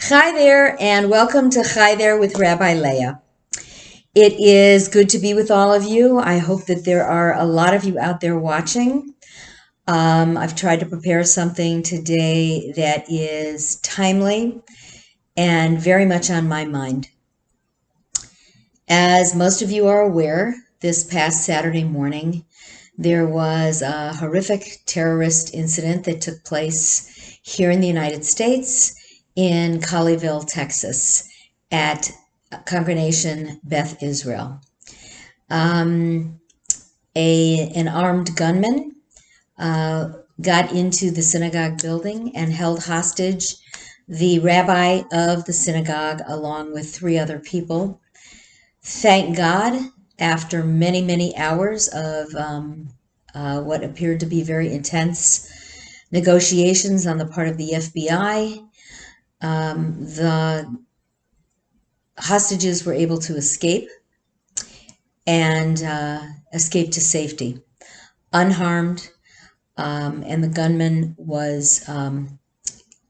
Hi there, and welcome to Hi There with Rabbi Leah. It is good to be with all of you. I hope that there are a lot of you out there watching. I've tried to prepare something today that is timely and very much on my mind. As most of you are aware, this past Saturday morning, there was a horrific terrorist incident that took place here in the United States in Colleyville, Texas, at Congregation Beth Israel. An armed gunman got into the synagogue building and held hostage the rabbi of the synagogue along with three other people. Thank God, after many, many hours of what appeared to be very intense negotiations on the part of the FBI, the hostages were able to escape and escape to safety, unharmed, and the gunman was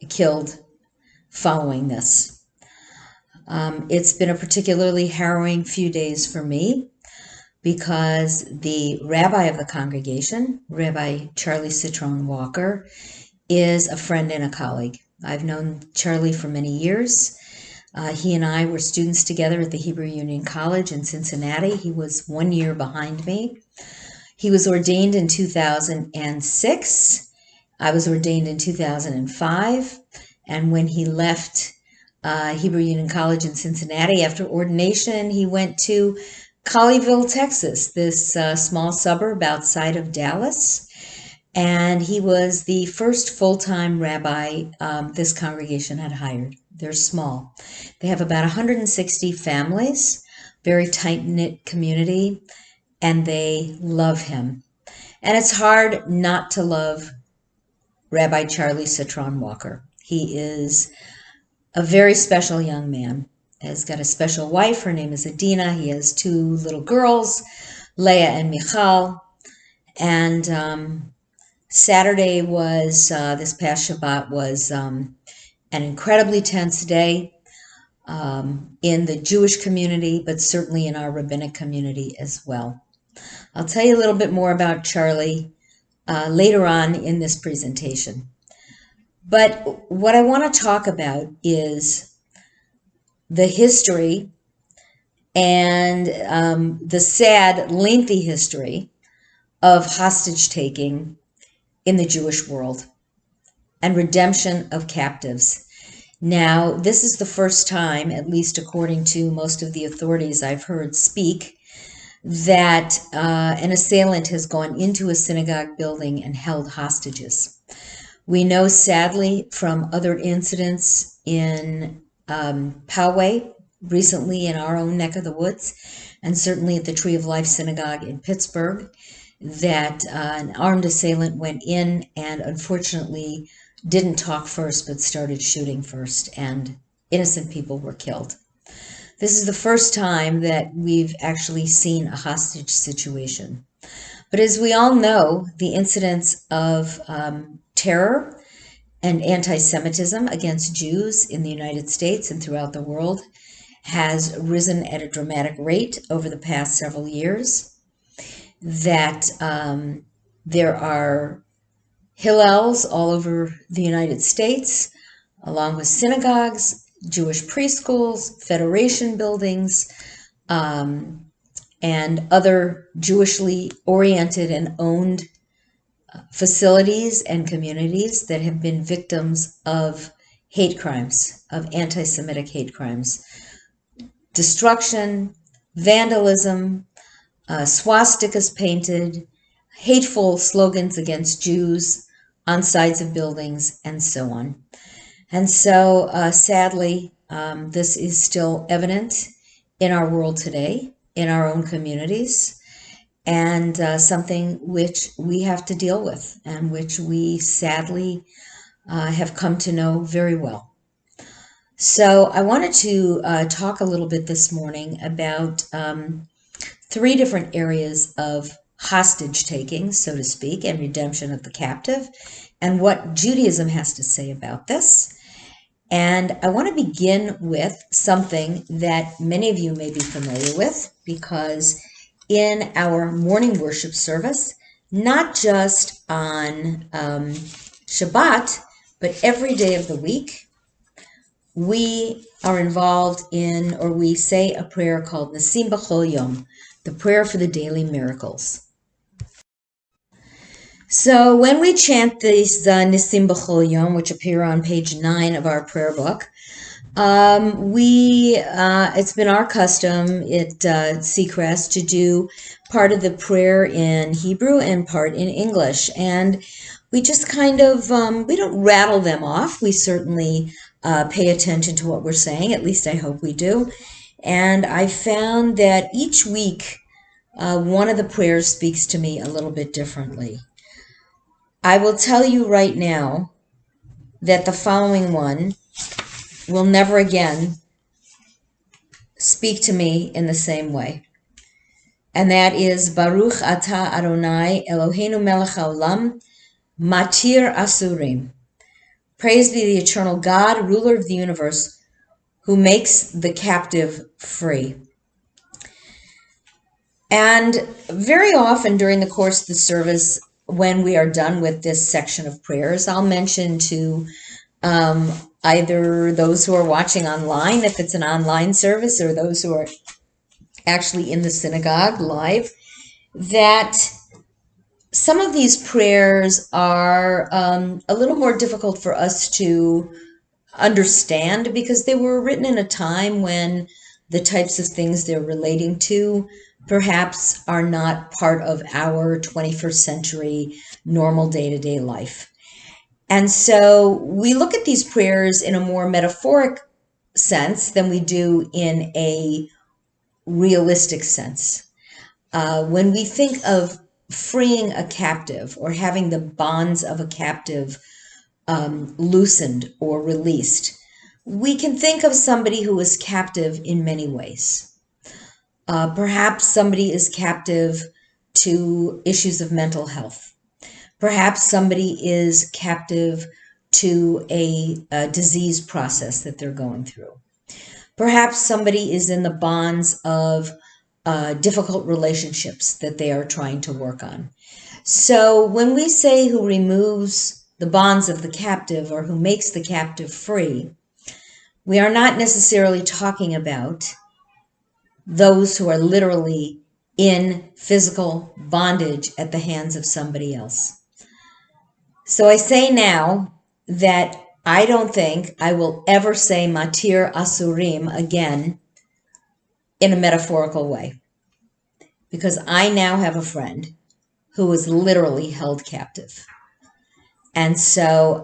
killed following this. It's been a particularly harrowing few days for me because the rabbi of the congregation, Rabbi Charlie Citron Walker, is a friend and a colleague. I've known Charlie for many years. He and I were students together at the Hebrew Union College in Cincinnati. He was 1 year behind me. He was ordained in 2006. I was ordained in 2005. And when he left Hebrew Union College in Cincinnati after ordination, he went to Colleyville, Texas, this small suburb outside of Dallas. And he was the first full-time rabbi this congregation had hired. They're small. They have about 160 families, very tight-knit community, and they love him. And it's hard not to love Rabbi Charlie Citron Walker. He is a very special young man. Has got a special wife. Her name is Adina. He has two little girls, Leah and Michal. And Saturday was, this past Shabbat was an incredibly tense day in the Jewish community, but certainly in our rabbinic community as well. I'll tell you a little bit more about Charlie later on in this presentation. But what I want to talk about is the history and the sad, lengthy history of hostage taking in the Jewish world and redemption of captives. Now, this is the first time, at least according to most of the authorities I've heard speak, that an assailant has gone into a synagogue building and held hostages. We know, sadly, from other incidents in Poway, recently in our own neck of the woods, and certainly at the Tree of Life Synagogue in Pittsburgh, that an armed assailant went in and unfortunately didn't talk first but started shooting first, and innocent people were killed. This is the first time that we've actually seen a hostage situation. But as we all know, the incidence of terror and anti-Semitism against Jews in the United States and throughout the world has risen at a dramatic rate over the past several years. That there are Hillels all over the United States, along with synagogues, Jewish preschools, Federation buildings, and other Jewishly oriented and owned facilities and communities that have been victims of hate crimes, of anti-Semitic hate crimes. Destruction, vandalism, swastikas painted, hateful slogans against Jews on sides of buildings, and so on. And so, sadly, this is still evident in our world today, in our own communities, and something which we have to deal with and which we sadly have come to know very well. So I wanted to talk a little bit this morning about three different areas of hostage taking, so to speak, and redemption of the captive, and what Judaism has to say about this. And I want to begin with something that many of you may be familiar with, because in our morning worship service, not just on Shabbat, but every day of the week, we are involved in, or we say a prayer called Nasim B'chol Yom, the prayer for the daily miracles. So when we chant these Nisim B'chol Yom, which appear on page 9 of our prayer book, it's been our custom at Seacrest to do part of the prayer in Hebrew and part in English. And we just kind of, we don't rattle them off. We certainly pay attention to what we're saying. At least I hope we do. And I found that each week, one of the prayers speaks to me a little bit differently. I will tell you right now that the following one will never again speak to me in the same way. And that is Baruch Atah Adonai Eloheinu Melech Haolam Matir Asurim. Praise be the eternal God, ruler of the universe, who makes the captive free. And very often during the course of the service, when we are done with this section of prayers, I'll mention to either those who are watching online, if it's an online service, or those who are actually in the synagogue live, that some of these prayers are a little more difficult for us to understand, because they were written in a time when the types of things they're relating to perhaps are not part of our 21st century normal day-to-day life. And so we look at these prayers in a more metaphoric sense than we do in a realistic sense. When we think of freeing a captive or having the bonds of a captive loosened or released, we can think of somebody who is captive in many ways. Perhaps somebody is captive to issues of mental health. Perhaps somebody is captive to a disease process that they're going through. Perhaps somebody is in the bonds of difficult relationships that they are trying to work on. So when we say who removes the bonds of the captive, or who makes the captive free, we are not necessarily talking about those who are literally in physical bondage at the hands of somebody else. So I say now that I don't think I will ever say Matir Asurim again in a metaphorical way, because I now have a friend who is literally held captive. And so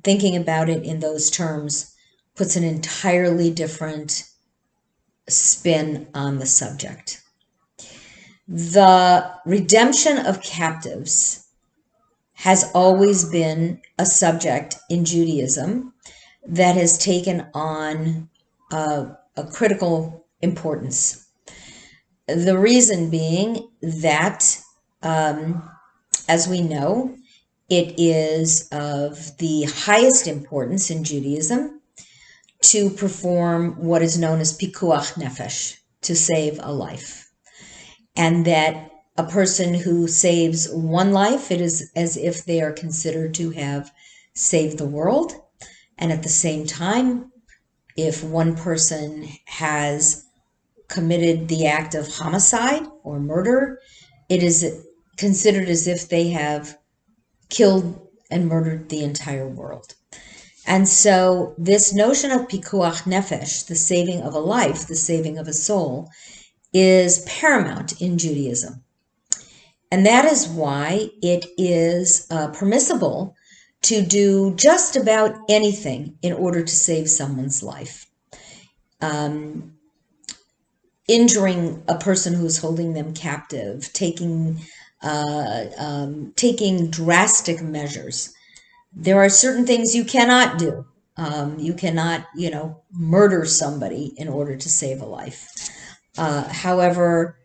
thinking about it in those terms puts an entirely different spin on the subject. The redemption of captives has always been a subject in Judaism that has taken on a critical importance. The reason being that, as we know, it is of the highest importance in Judaism to perform what is known as pikuach nefesh, to save a life. And that a person who saves one life, it is as if they are considered to have saved the world. And at the same time, if one person has committed the act of homicide or murder, it is considered as if they have killed and murdered the entire world. And so this notion of pikuach nefesh, the saving of a life, the saving of a soul, is paramount in Judaism. And that is why it is permissible to do just about anything in order to save someone's life. Injuring a person who's holding them captive, taking drastic measures. There are certain things you cannot do. You cannot, murder somebody in order to save a life. However,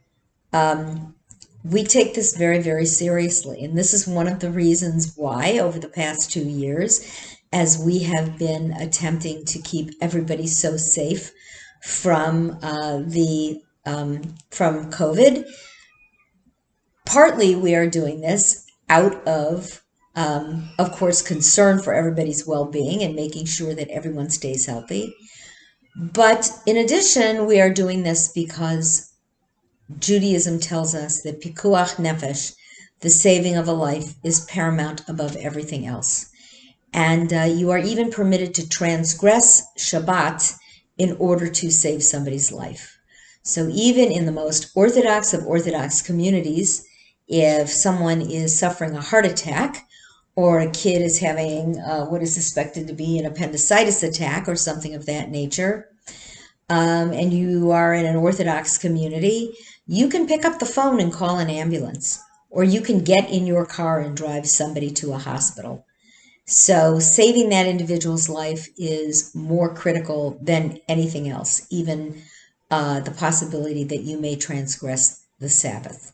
we take this very, very seriously. And this is one of the reasons why, over the past 2 years, as we have been attempting to keep everybody so safe from from COVID. Partly we are doing this out of course, concern for everybody's well-being and making sure that everyone stays healthy. But in addition, we are doing this because Judaism tells us that pikuach nefesh, the saving of a life, is paramount above everything else. And you are even permitted to transgress Shabbat in order to save somebody's life. So even in the most orthodox of orthodox communities, if someone is suffering a heart attack, or a kid is having what is suspected to be an appendicitis attack or something of that nature, and you are in an Orthodox community, you can pick up the phone and call an ambulance, or you can get in your car and drive somebody to a hospital. So saving that individual's life is more critical than anything else, even the possibility that you may transgress the Sabbath.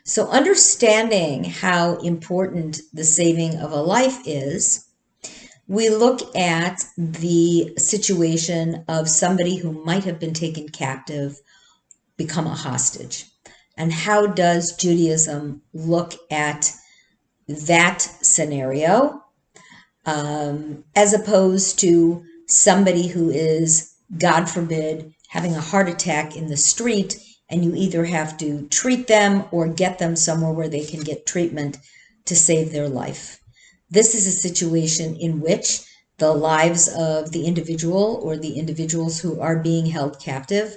So understanding how important the saving of a life is, we look at the situation of somebody who might have been taken captive, become a hostage. And how does Judaism look at that scenario, as opposed to somebody who is, God forbid, having a heart attack in the street, and you either have to treat them or get them somewhere where they can get treatment to save their life. This is a situation in which the lives of the individual or the individuals who are being held captive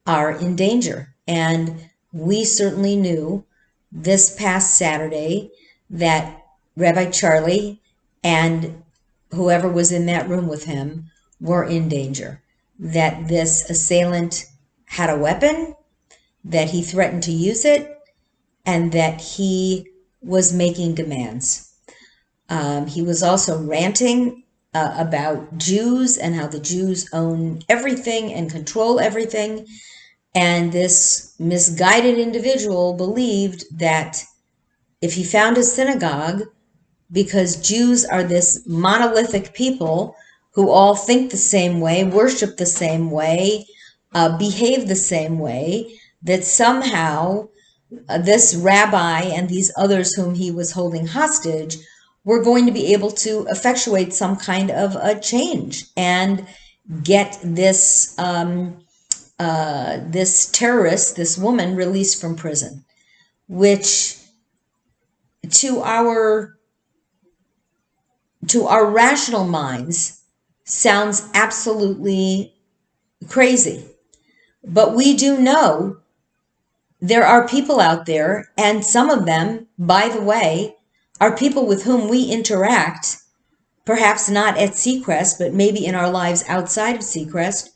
are in danger. And we certainly knew this past Saturday that Rabbi Charlie and whoever was in that room with him were in danger, that this assailant had a weapon, that he threatened to use it, and that he was making demands. He was also ranting about Jews and how the Jews own everything and control everything. And this misguided individual believed that if he found a synagogue, because Jews are this monolithic people who all think the same way, worship the same way, behave the same way, that somehow this rabbi and these others whom he was holding hostage were going to be able to effectuate some kind of a change and get this this terrorist, this woman, released from prison, which to our rational minds sounds absolutely crazy. But we do know there are people out there, and some of them, by the way, are people with whom we interact, perhaps not at Seacrest, but maybe in our lives outside of Seacrest,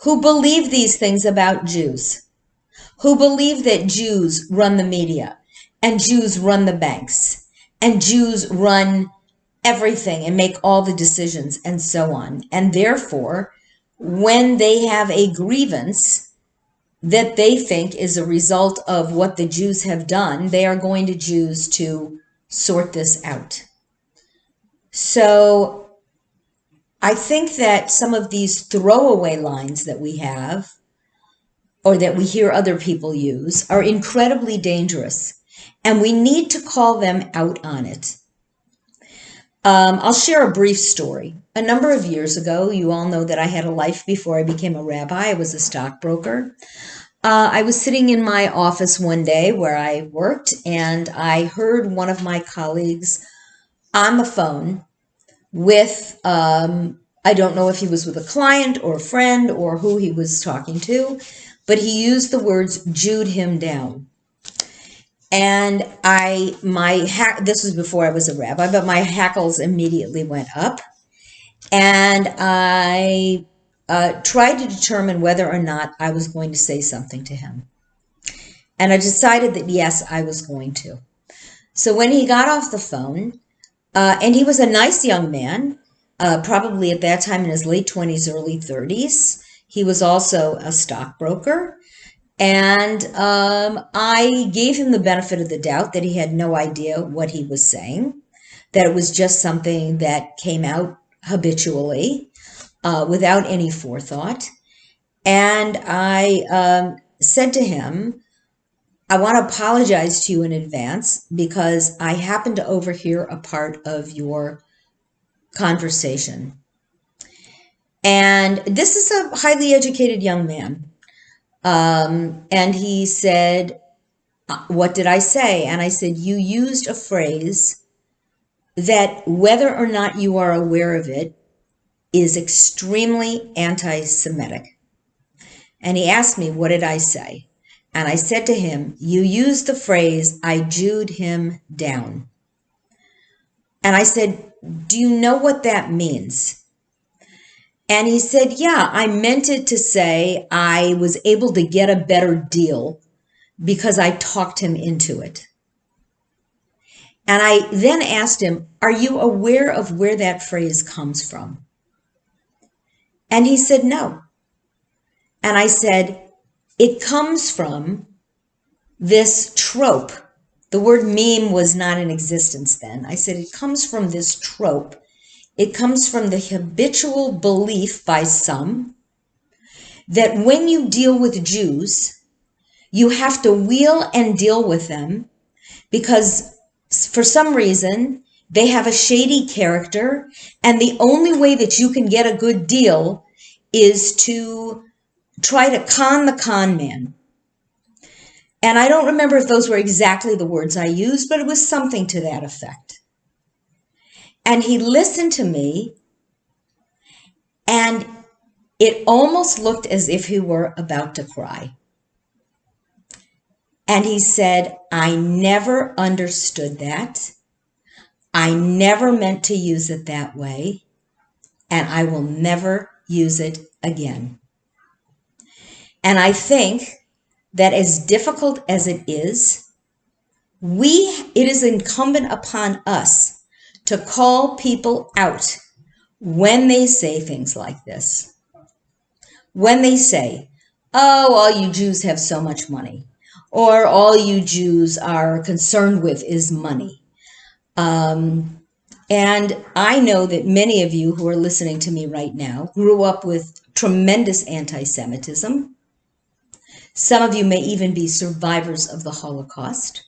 who believe these things about Jews, who believe that Jews run the media, and Jews run the banks, and Jews run everything and make all the decisions and so on. And therefore, when they have a grievance that they think is a result of what the Jews have done, they are going to choose to sort this out. So I think that some of these throwaway lines that we have, or that we hear other people use, are incredibly dangerous, and we need to call them out on it. I'll share a brief story. A number of years ago, you all know that I had a life before I became a rabbi. I was a stockbroker. I was sitting in my office one day where I worked, and I heard one of my colleagues on the phone with, I don't know if he was with a client or a friend or who he was talking to, but he used the words "Jewed him down." And this was before I was a rabbi, but my hackles immediately went up. And I tried to determine whether or not I was going to say something to him. And I decided that yes, I was going to. So when he got off the phone, and he was a nice young man, probably at that time in his late 20s, early 30s. He was also a stockbroker. And I gave him the benefit of the doubt that he had no idea what he was saying, that it was just something that came out habitually, without any forethought. And I said to him, I want to apologize to you in advance because I happened to overhear a part of your conversation. And this is a highly educated young man. And he said, what did I say? And I said, you used a phrase that, whether or not you are aware of it, is extremely anti-Semitic. And he asked me, what did I say? And I said to him, you used the phrase, I Jewed him down. And I said, do you know what that means? And he said, yeah, I meant it to say I was able to get a better deal because I talked him into it. And I then asked him, are you aware of where that phrase comes from? And he said, no. And I said, it comes from this trope. The word meme was not in existence then. I said, it comes from this trope. It comes from the habitual belief by some that when you deal with Jews, you have to wheel and deal with them because for some reason they have a shady character, and the only way that you can get a good deal is to try to con the con man. And I don't remember if those were exactly the words I used, but it was something to that effect. And he listened to me, and it almost looked as if he were about to cry. And he said, I never understood that. I never meant to use it that way, and I will never use it again. And I think that as difficult as it is, it is incumbent upon us to call people out when they say things like this. When they say, oh, all you Jews have so much money, or all you Jews are concerned with is money. And I know that many of you who are listening to me right now grew up with tremendous anti-Semitism. Some of you may even be survivors of the Holocaust.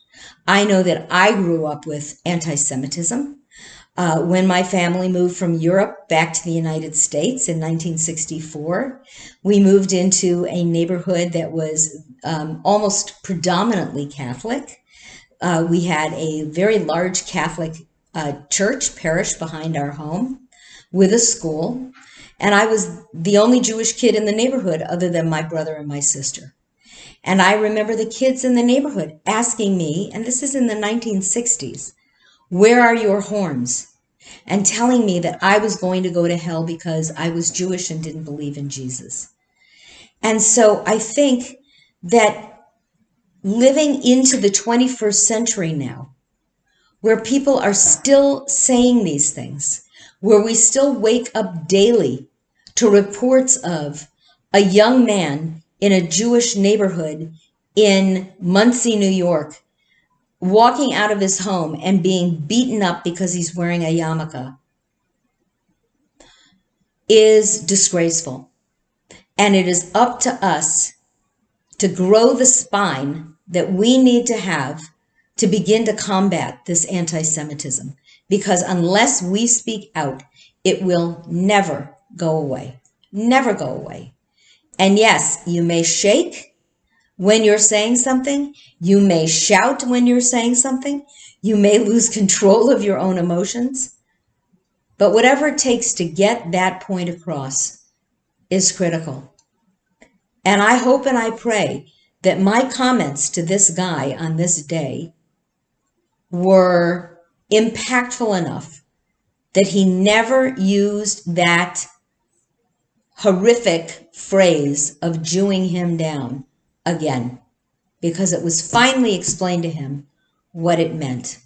I know that I grew up with anti-Semitism. When my family moved from Europe back to the United States in 1964, we moved into a neighborhood that was almost predominantly Catholic. We had a very large Catholic church parish behind our home with a school. And I was the only Jewish kid in the neighborhood other than my brother and my sister. And I remember the kids in the neighborhood asking me, and this is in the 1960s, where are your horns? And telling me that I was going to go to hell because I was Jewish and didn't believe in Jesus. And so I think that living into the 21st century now, where people are still saying these things, where we still wake up daily to reports of a young man in a Jewish neighborhood in Muncie, New York, walking out of his home and being beaten up because he's wearing a yarmulke, is disgraceful. And it is up to us to grow the spine that we need to have to begin to combat this anti-Semitism. Because unless we speak out, it will never go away. Never go away. And yes, you may shake when you're saying something. You may shout when you're saying something. You may lose control of your own emotions. But whatever it takes to get that point across is critical. And I hope and I pray that my comments to this guy on this day were impactful enough that he never used that horrific phrase of Jewing him down again, because it was finally explained to him what it meant.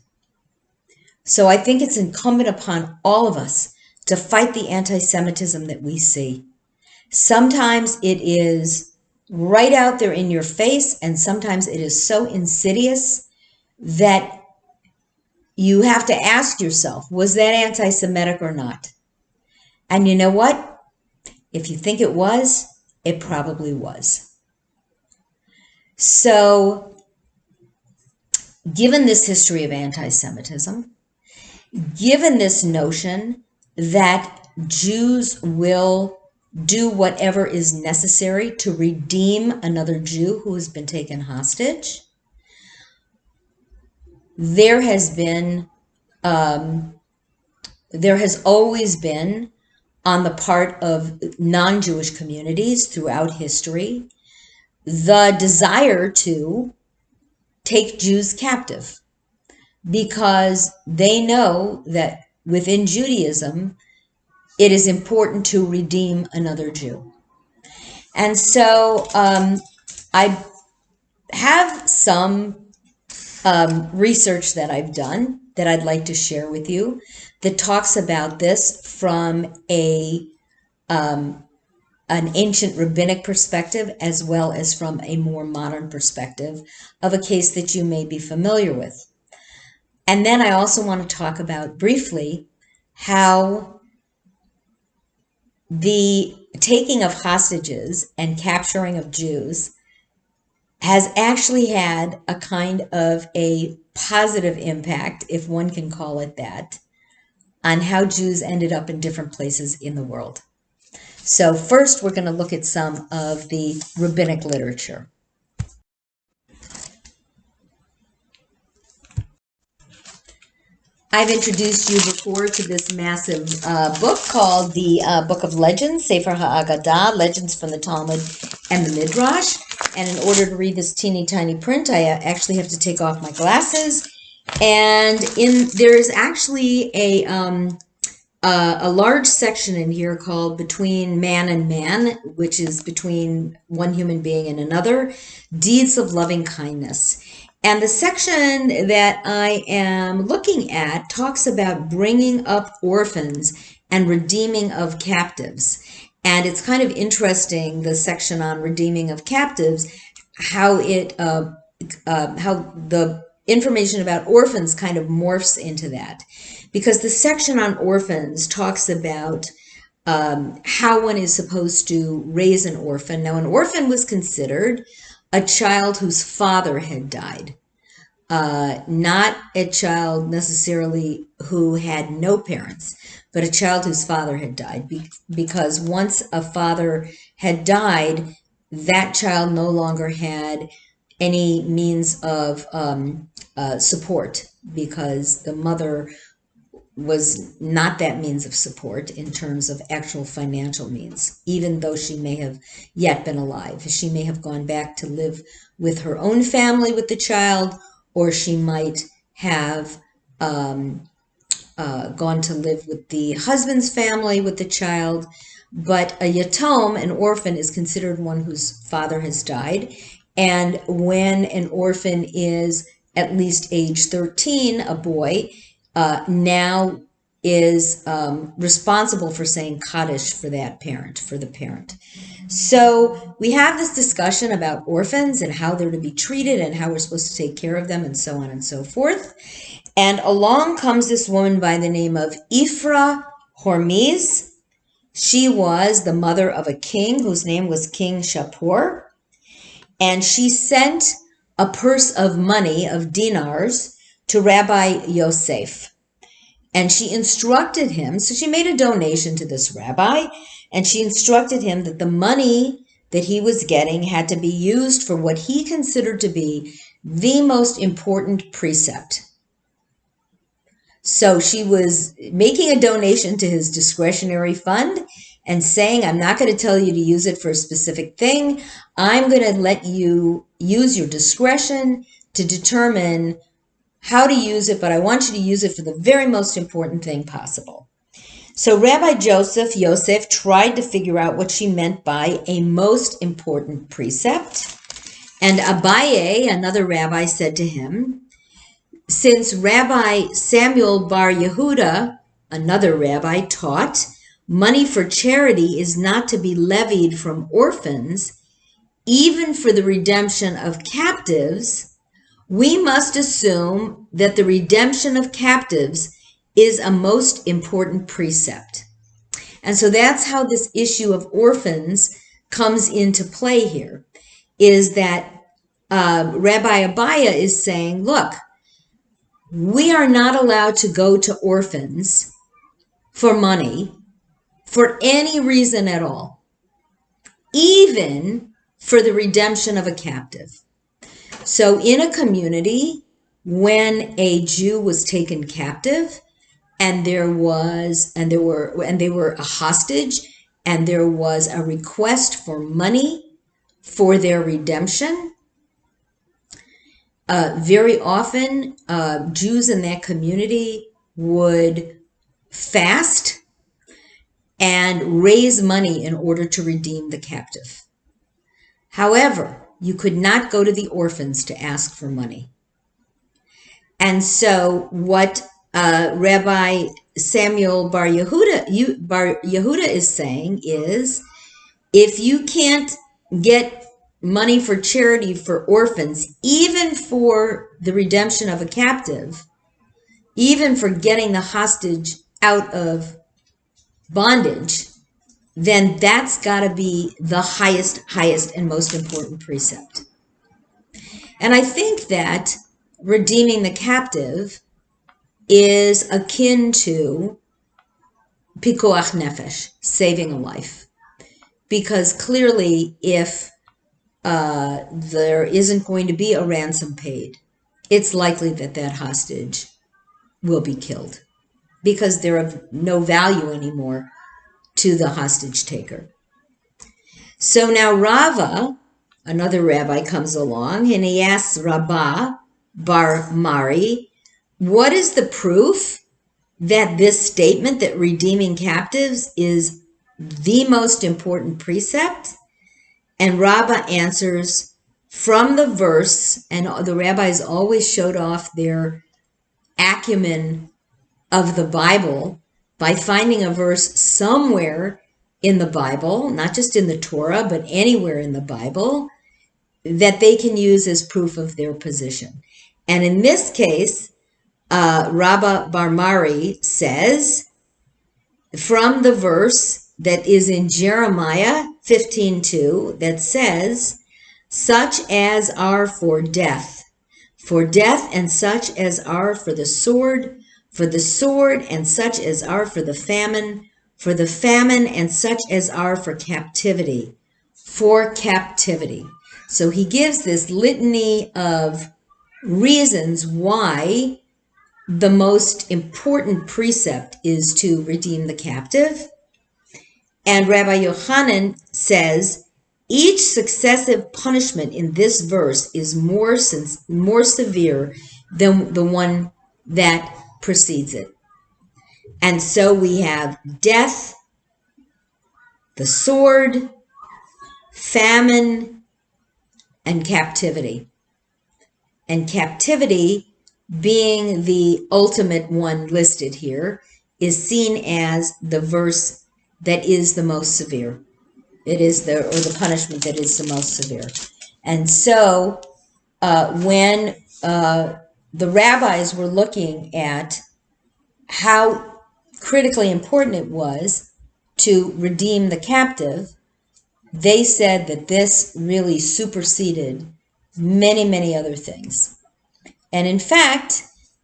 So I think it's incumbent upon all of us to fight the anti-Semitism that we see. Sometimes it is right out there in your face, and sometimes it is so insidious that you have to ask yourself, was that anti-Semitic or not? And you know what? If you think it was, it probably was. So, given this history of anti-Semitism, given this notion that Jews will do whatever is necessary to redeem another Jew who has been taken hostage, there has always been, on the part of non-Jewish communities throughout history, the desire to take Jews captive, because they know that within Judaism, it is important to redeem another Jew. And so I have some research that I've done that I'd like to share with you that talks about this from an ancient rabbinic perspective, as well as from a more modern perspective of a case that you may be familiar with. And then I also want to talk about briefly how the taking of hostages and capturing of Jews has actually had a kind of a positive impact, if one can call it that, on how Jews ended up in different places in the world. So first, we're going to look at some of the rabbinic literature. I've introduced you before to this massive book called the Book of Legends, Sefer HaAgadah, Legends from the Talmud and the Midrash. And in order to read this teeny tiny print, I actually have to take off my glasses. And there is actually a large section in here called Between Man and Man, which is between one human being and another, Deeds of Loving Kindness. And the section that I am looking at talks about bringing up orphans and redeeming of captives. And it's kind of interesting, the section on redeeming of captives, how the information about orphans kind of morphs into that. Because the section on orphans talks about how one is supposed to raise an orphan. Now, an orphan was considered a child whose father had died, not a child necessarily who had no parents, but a child whose father had died, because once a father had died, that child no longer had any means of support, because the mother was not that means of support in terms of actual financial means, even though she may have yet been alive. She may have gone back to live with her own family with the child, or she might have gone to live with the husband's family with the child. But a yatom, an orphan, is considered one whose father has died. And when an orphan is at least age 13, a boy, now is responsible for saying Kaddish for that parent, for the parent. So we have this discussion about orphans and how they're to be treated and how we're supposed to take care of them and so on and so forth. And along comes this woman by the name of Ifra Hormiz. She was the mother of a king whose name was King Shapur. And she sent a purse of money, of dinars, to Rabbi Yosef. And she instructed him, so she made a donation to this rabbi, and she instructed him that the money that he was getting had to be used for what he considered to be the most important precept. So she was making a donation to his discretionary fund and saying, I'm not going to tell you to use it for a specific thing. I'm going to let you use your discretion to determine how to use it, but I want you to use it for the very most important thing possible. So Rabbi Yosef tried to figure out what she meant by a most important precept. And Abaye, another rabbi, said to him, since Rabbi Samuel Bar Yehuda, another rabbi, taught money for charity is not to be levied from orphans, even for the redemption of captives, we must assume that the redemption of captives is a most important precept. And so that's how this issue of orphans comes into play here, is that Rabbi Abaya is saying, look, we are not allowed to go to orphans for money for any reason at all, even for the redemption of a captive. So in a community, when a Jew was taken captive and they were a hostage and there was a request for money for their redemption, very often Jews in that community would fast and raise money in order to redeem the captive. However, you could not go to the orphans to ask for money. And so what Rabbi Samuel Bar Yehuda is saying is, if you can't get money for charity for orphans, even for the redemption of a captive, even for getting the hostage out of bondage, then that's got to be the highest and most important precept. And I think that redeeming the captive is akin to pikuach nefesh, saving a life. Because clearly, if there isn't going to be a ransom paid, it's likely that that hostage will be killed because they're of no value anymore to the hostage taker. So now Rava, another rabbi, comes along and he asks Rabbah Bar Mari, what is the proof that this statement that redeeming captives is the most important precept? And Rabbah answers from the verse, and the rabbis always showed off their acumen of the Bible by finding a verse somewhere in the Bible, not just in the Torah, but anywhere in the Bible, that they can use as proof of their position. And in this case, Rabbah Bar Mari says, from the verse that is in Jeremiah 15:2, that says, such as are for death and such as are for the sword and such as are for the famine and such as are for captivity. So he gives this litany of reasons why the most important precept is to redeem the captive. And Rabbi Yochanan says, each successive punishment in this verse is more severe than the one that precedes it. And so we have death, the sword, famine, and captivity. And captivity, being the ultimate one listed here, is seen as the verse that is the most severe. It is the punishment that is the most severe. And so when the rabbis were looking at how critically important it was to redeem the captive, they said that this really superseded many, many other things. And in fact,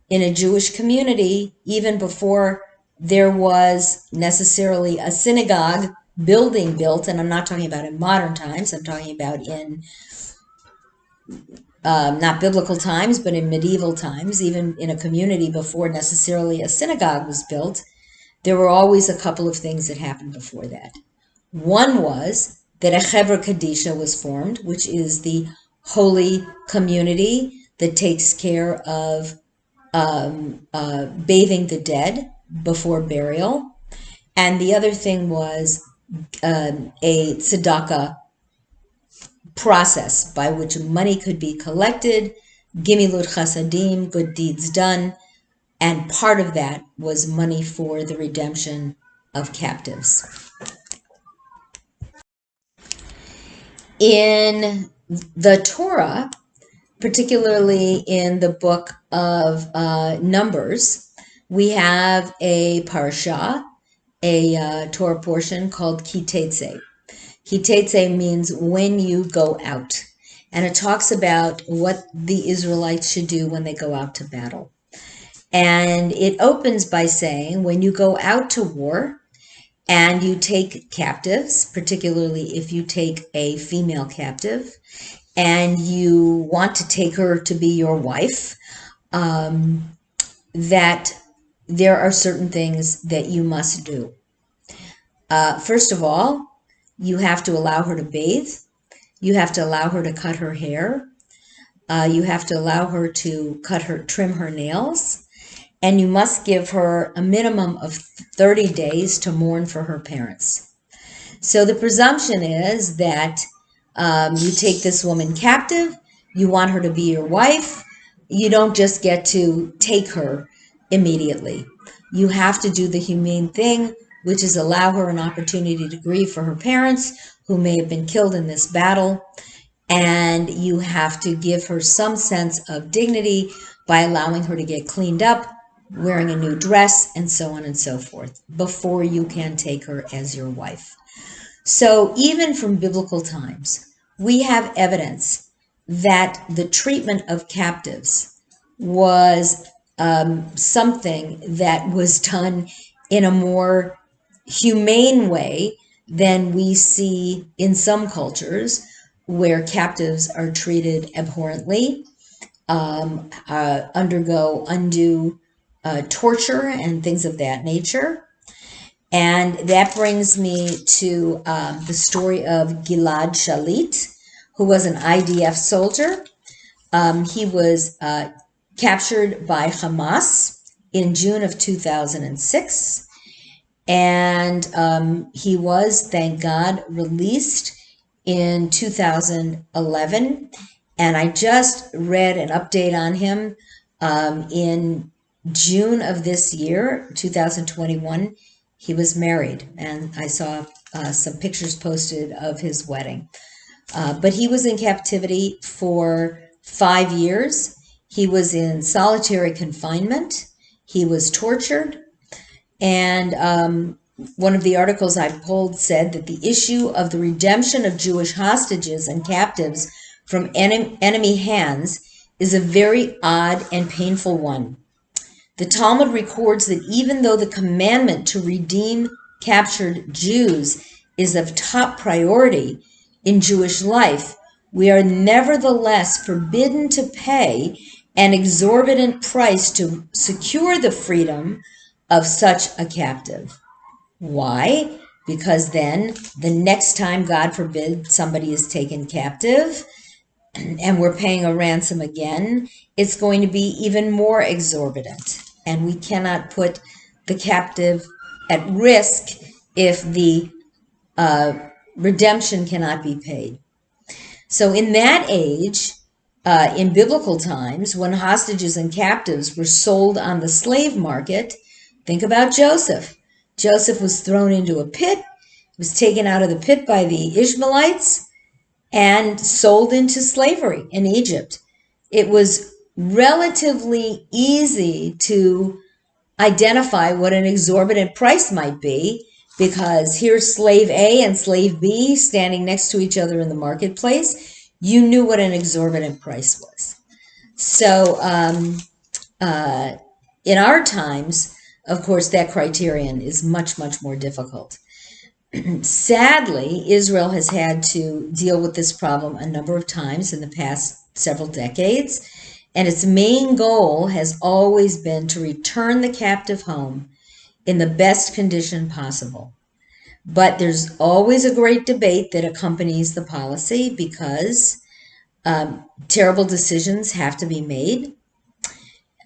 in a Jewish community, even before there was necessarily a synagogue building built, and I'm not talking about in modern times, I'm talking about in not biblical times, but in medieval times, even in a community before necessarily a synagogue was built, there were always a couple of things that happened before that. One was that a Chevra Kadisha was formed, which is the holy community that takes care of bathing the dead before burial. And the other thing was a tzedakah process by which money could be collected, gimilut chasadim, good deeds done, and part of that was money for the redemption of captives. In the Torah, particularly in the book of Numbers, we have a parsha a Torah portion called Kitetse. Kitetse means when you go out. And it talks about what the Israelites should do when they go out to battle. And it opens by saying, when you go out to war and you take captives, particularly if you take a female captive, and you want to take her to be your wife, that there are certain things that you must do. First of all, you have to allow her to bathe. You have to allow her to cut her hair. You have to allow her to trim her nails. And you must give her a minimum of 30 days to mourn for her parents. So the presumption is that you take this woman captive, you want her to be your wife, you don't just get to take her immediately. You have to do the humane thing, which is allow her an opportunity to grieve for her parents who may have been killed in this battle. And you have to give her some sense of dignity by allowing her to get cleaned up, wearing a new dress, and so on and so forth, before you can take her as your wife. So even from biblical times, we have evidence that the treatment of captives was something that was done in a more humane way than we see in some cultures where captives are treated abhorrently, undergo undue torture and things of that nature. And that brings me to the story of Gilad Shalit, who was an IDF soldier. He was captured by Hamas in June of 2006. And he was, thank God, released in 2011. And I just read an update on him in June of this year, 2021. He was married, and I saw some pictures posted of his wedding. But he was in captivity for 5 years. He was in solitary confinement. He was tortured. And one of the articles I pulled said that the issue of the redemption of Jewish hostages and captives from enemy hands is a very odd and painful one. The Talmud records that even though the commandment to redeem captured Jews is of top priority in Jewish life, we are nevertheless forbidden to pay an exorbitant price to secure the freedom of such a captive. Why? Because then the next time, God forbid, somebody is taken captive and we're paying a ransom again, it's going to be even more exorbitant. And we cannot put the captive at risk if the redemption cannot be paid. So in that age, in biblical times, when hostages and captives were sold on the slave market, think about Joseph. Joseph was thrown into a pit, was taken out of the pit by the Ishmaelites, and sold into slavery in Egypt. It was relatively easy to identify what an exorbitant price might be, because here's slave A and slave B standing next to each other in the marketplace. You knew what an exorbitant price was. So in our times, of course, that criterion is much, much more difficult. Sadly, Israel has had to deal with this problem a number of times in the past several decades, and its main goal has always been to return the captive home in the best condition possible. But there's always a great debate that accompanies the policy, because terrible decisions have to be made.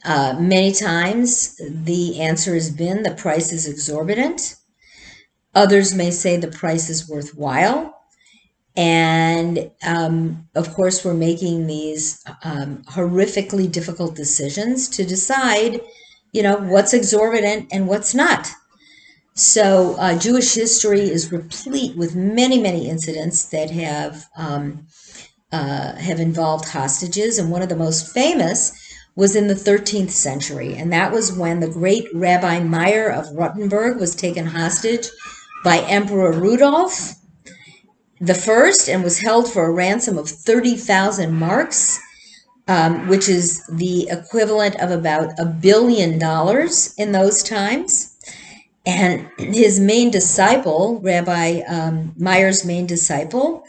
Many times the answer has been the price is exorbitant. Others may say the price is worthwhile. And of course, we're making these horrifically difficult decisions to decide, what's exorbitant and what's not. So Jewish history is replete with many, many incidents that have involved hostages. And one of the most famous was in the 13th century, and that was when the great Rabbi Meir of Rottenburg was taken hostage by Emperor Rudolph the First and was held for a ransom of 30,000 marks, which is the equivalent of about $1 billion in those times. And his main disciple, Meir's main disciple,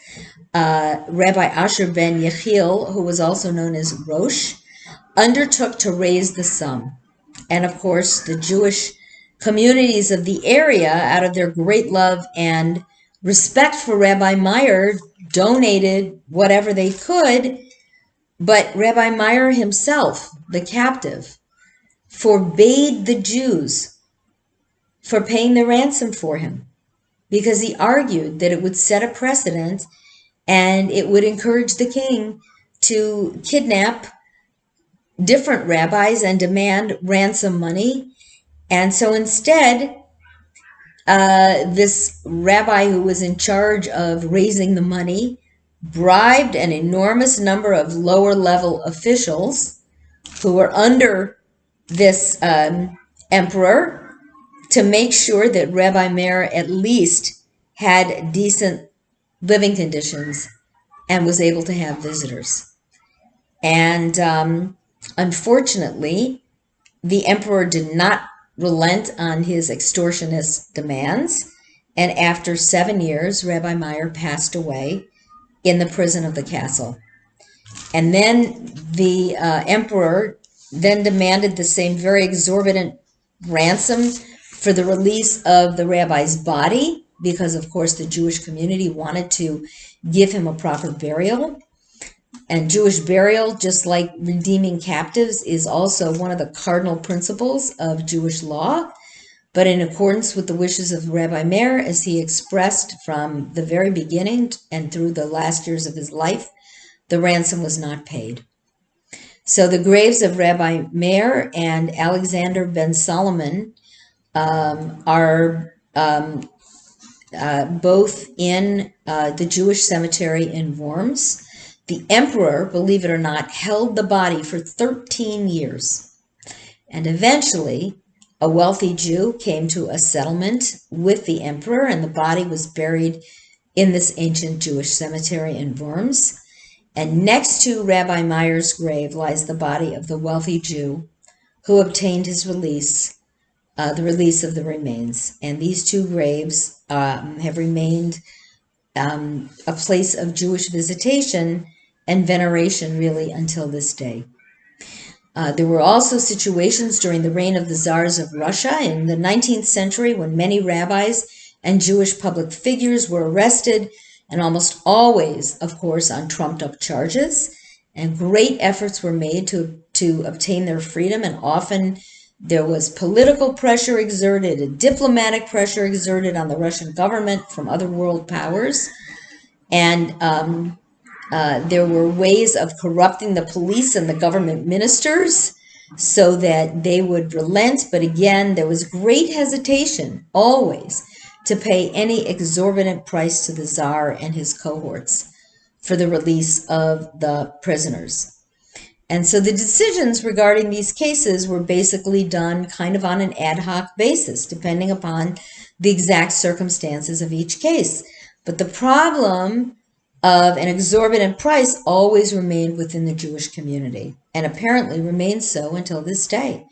Rabbi Asher ben Yechiel, who was also known as Rosh, undertook to raise the sum. And of course, the Jewish communities of the area, out of their great love and respect for Rabbi Meir, donated whatever they could. But Rabbi Meir himself, the captive, forbade the Jews for paying the ransom for him because he argued that it would set a precedent and it would encourage the king to kidnap different rabbis and demand ransom money. And so instead, this rabbi who was in charge of raising the money bribed an enormous number of lower level officials who were under this emperor to make sure that Rabbi Meir at least had decent living conditions and was able to have visitors. And unfortunately, the emperor did not relent on his extortionist demands, and after 7 years, Rabbi Meir passed away in the prison of the castle. And then the emperor then demanded the same very exorbitant ransom for the release of the rabbi's body, because of course the Jewish community wanted to give him a proper burial. And Jewish burial, just like redeeming captives, is also one of the cardinal principles of Jewish law. But in accordance with the wishes of Rabbi Meir, as he expressed from the very beginning and through the last years of his life, the ransom was not paid. So the graves of Rabbi Meir and Alexander ben Solomon are both in the Jewish cemetery in Worms. The emperor, believe it or not, held the body for 13 years. And eventually, a wealthy Jew came to a settlement with the emperor, and the body was buried in this ancient Jewish cemetery in Worms. And next to Rabbi Meir's grave lies the body of the wealthy Jew who obtained his release, the release of the remains. And these two graves have remained a place of Jewish visitation and veneration really until this day. There were also situations during the reign of the Tsars of Russia in the 19th century when many rabbis and Jewish public figures were arrested, and almost always, of course, on trumped-up charges. And great efforts were made to obtain their freedom, and often there was political pressure exerted and diplomatic pressure exerted on the Russian government from other world powers. And there were ways of corrupting the police and the government ministers so that they would relent. But again, there was great hesitation always to pay any exorbitant price to the Tsar and his cohorts for the release of the prisoners. And so the decisions regarding these cases were basically done kind of on an ad hoc basis, depending upon the exact circumstances of each case. But the problem of an exorbitant price always remained within the Jewish community, and apparently remains so until this day.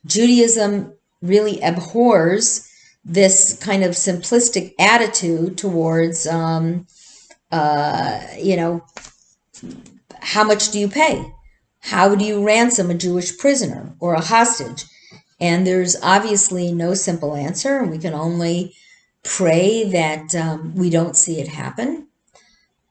Judaism really abhors this kind of simplistic attitude towards, how much do you pay? How do you ransom a Jewish prisoner or a hostage? And there's obviously no simple answer, and we can only pray that we don't see it happen.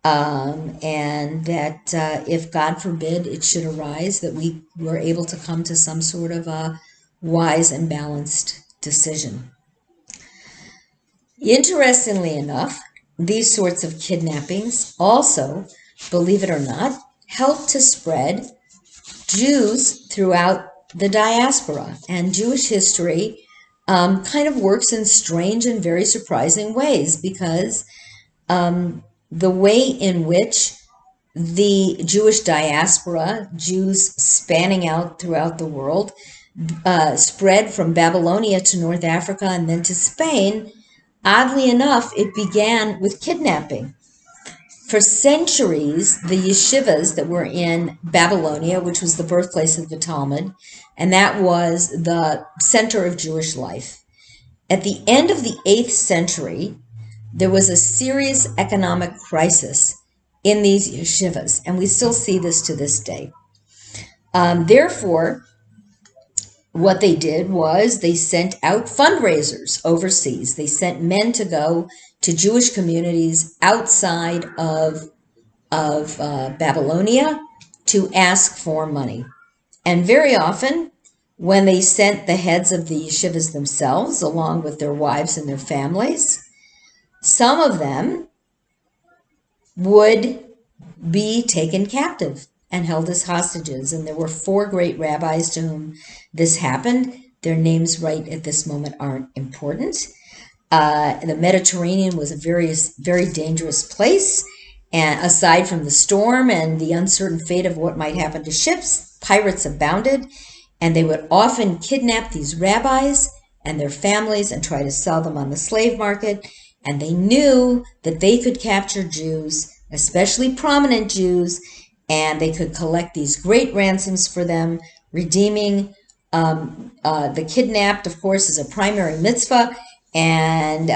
And that if God forbid it should arise, that we were able to come to some sort of a wise and balanced decision. Interestingly enough, these sorts of kidnappings also, believe it or not, help to spread Jews throughout the diaspora. And Jewish history kind of works in strange and very surprising ways, because the way in which the Jewish diaspora, Jews spanning out throughout the world, spread from Babylonia to North Africa and then to Spain, oddly enough, it began with kidnapping. For centuries, the yeshivas that were in Babylonia, which was the birthplace of the Talmud, and that was the center of Jewish life. At the end of the 8th century, there was a serious economic crisis in these yeshivas, and we still see this to this day. Therefore, what they did was they sent out fundraisers overseas. They sent men to go to Jewish communities outside of Babylonia to ask for money. And very often, when they sent the heads of the yeshivas themselves, along with their wives and their families, some of them would be taken captive and held as hostages. And there were 4 great rabbis to whom this happened. Their names right at this moment aren't important. The Mediterranean was a very dangerous place. And aside from the storm and the uncertain fate of what might happen to ships, pirates abounded. And they would often kidnap these rabbis and their families and try to sell them on the slave market. And they knew that they could capture Jews, especially prominent Jews, and they could collect these great ransoms for them, redeeming the kidnapped, of course, is a primary mitzvah, and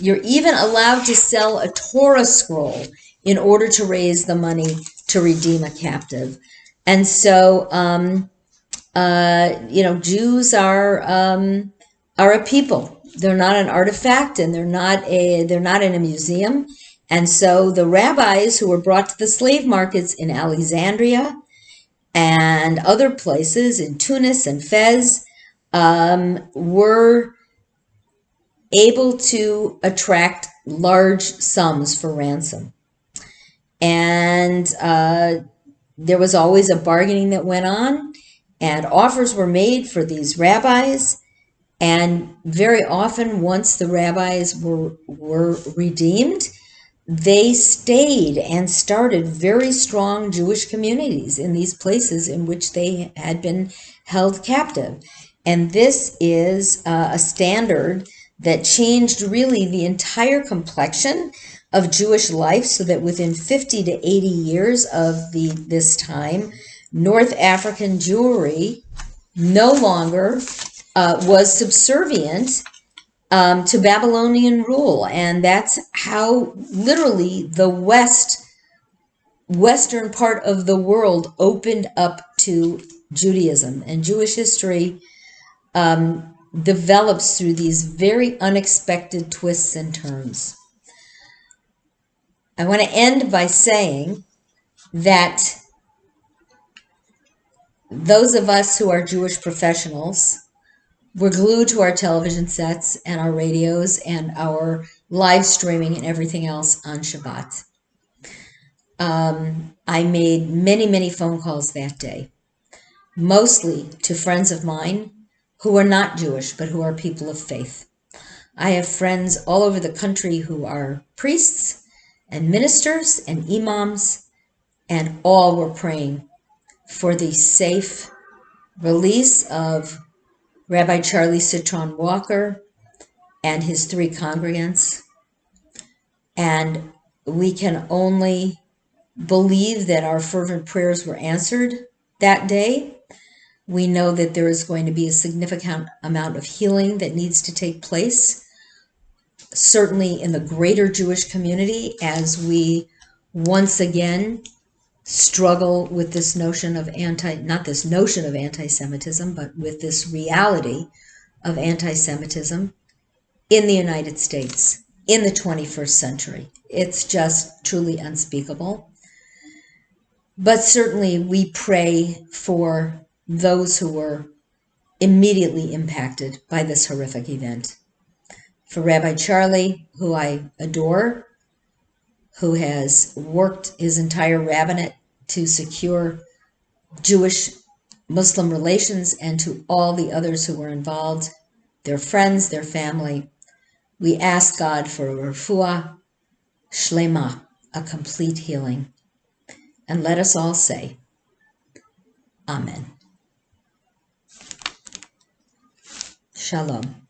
you're even allowed to sell a Torah scroll in order to raise the money to redeem a captive. And so, Jews are a people. They're not an artifact, and they're not in a museum. And so the rabbis who were brought to the slave markets in Alexandria and other places in Tunis and Fez were able to attract large sums for ransom. And there was always a bargaining that went on, and offers were made for these rabbis. And very often, once the rabbis were redeemed, they stayed and started very strong Jewish communities in these places in which they had been held captive. And this is a standard that changed really the entire complexion of Jewish life, so that within 50 to 80 years of this time, North African Jewry no longer was subservient to Babylonian rule. And that's how literally the western part of the world opened up to Judaism. And Jewish history develops through these very unexpected twists and turns. I want to end by saying that those of us who are Jewish professionals, we're glued to our television sets and our radios and our live streaming and everything else on Shabbat. I made many phone calls that day, mostly to friends of mine who are not Jewish, but who are people of faith. I have friends all over the country who are priests and ministers and imams, and all were praying for the safe release of Rabbi Charlie Citron Walker and his 3 congregants. And we can only believe that our fervent prayers were answered that day. We know that there is going to be a significant amount of healing that needs to take place, certainly in the greater Jewish community, as we once again struggle with this notion of not this notion of anti-Semitism, but with this reality of anti-Semitism in the United States in the 21st century. It's just truly unspeakable. But certainly we pray for those who were immediately impacted by this horrific event. For Rabbi Charlie, who I adore, who has worked his entire rabbinate to secure Jewish-Muslim relations, and to all the others who were involved, their friends, their family, we ask God for a refuah shlema, a complete healing. And let us all say, Amen. Shalom.